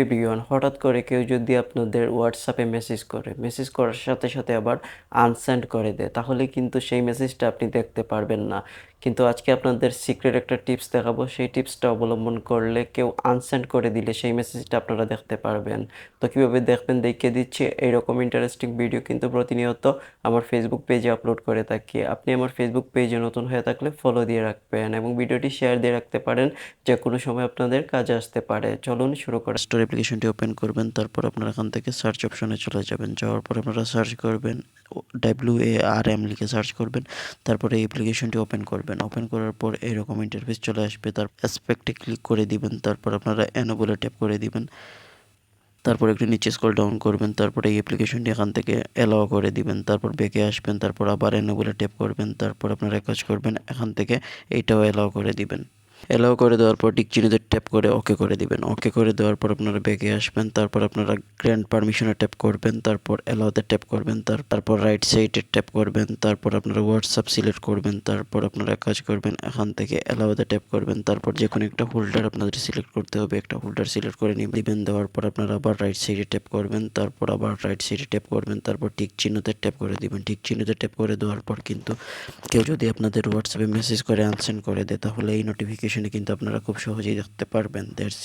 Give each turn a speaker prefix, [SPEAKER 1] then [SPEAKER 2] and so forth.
[SPEAKER 1] Everyone, হঠাৎ করে কেউ যদি আপনাদের হোয়াটসঅ্যাপে মেসেজ করে, মেসেজ করার সাথে সাথে আবার আনসেন্ড করে দেয়, তাহলে কিন্তু সেই মেসেজটা আপনি দেখতে পারবেন না। কিন্তু আজকে আপনাদের সিক্রেট একটা টিপস দেখাবো, সেই টিপসটা অবলম্বন করলে কেউ আনসেন্ড করে দিলে সেই মেসেজটা আপনারা দেখতে পারবেন। তো কীভাবে দেখবেন দেখিয়ে দিচ্ছি। এইরকম ইন্টারেস্টিং ভিডিও কিন্তু প্রতিনিয়ত আমার ফেসবুক পেজে আপলোড করে থাকি। আপনি আমার ফেসবুক পেজে নতুন হয়ে থাকলে ফলো দিয়ে রাখবেন এবং ভিডিওটি শেয়ার দিয়ে রাখতে পারেন, যে কোনো সময় আপনাদের কাজে আসতে পারে। চলুন শুরু করা।
[SPEAKER 2] স্টোর অ্যাপ্লিকেশনটি ওপেন করবেন, তারপর আপনারা এখান থেকে সার্চ অপশনে চলে যাবেন। যাওয়ার পর আপনারা সার্চ করবেন WARM লিখে সার্চ করবেন, তারপরে এই অ্যাপ্লিকেশনটি ওপেন করবেন। ওপেন করার পর এরকম ইন্টারফেস চলে আসবে, তার অ্যাসপেক্টে ক্লিক করে দিবেন, তারপর আপনারা এনেবলে ট্যাপ করে দিবেন। তারপর একটু নিচে স্ক্রল ডাউন করবেন, তারপরে এই অ্যাপ্লিকেশনটি এখান থেকে অ্যালাও করে দিবেন, তারপর ব্যাকে আসবেন, তারপর আবার এনেবলে ট্যাপ করবেন, তারপর আপনারা কাজ করবেন এখান থেকে এইটাও অ্যালাও করে দিবেন। অ্যালাউ করে দেওয়ার পর টিক চিহ্নতে ট্যাপ করে ওকে করে দিবেন। ওকে করে দেওয়ার পর আপনারা ব্যাকে আসবেন, তারপর আপনারা গ্র্যান্ড পারমিশনে ট্যাপ করবেন, তারপর অ্যালাউতে ট্যাপ করবেন, তারপর রাইট সাইডে ট্যাপ করবেন, তারপর আপনারা হোয়াটসঅ্যাপ সিলেক্ট করবেন, তারপর আপনারা কাজ করবেন এখান থেকে অ্যালাউতে ট্যাপ করবেন, তারপর যে কোনো একটা হোল্ডার আপনাদের সিলেক্ট করতে হবে, একটা হোল্ডার সিলেক্ট করে দিবেন। দেওয়ার পর আপনারা আবার রাইট সাইডে ট্যাপ করবেন, তারপর আবার রাইট সাইডে ট্যাপ করবেন, তারপর টিক চিহ্নতে ট্যাপ করে দিবেন। টিক চিহ্নতে ট্যাপ করে দেওয়ার পর কিন্তু কেউ যদি আপনাদের হোয়াটসঅ্যাপে মেসেজ করে আনসেন্ড করে দেয়, তাহলে এই নোটিফিকেশনে কিন্তু আপনারা খুব সহজেই দেখতে পারবেন। দ্যাটস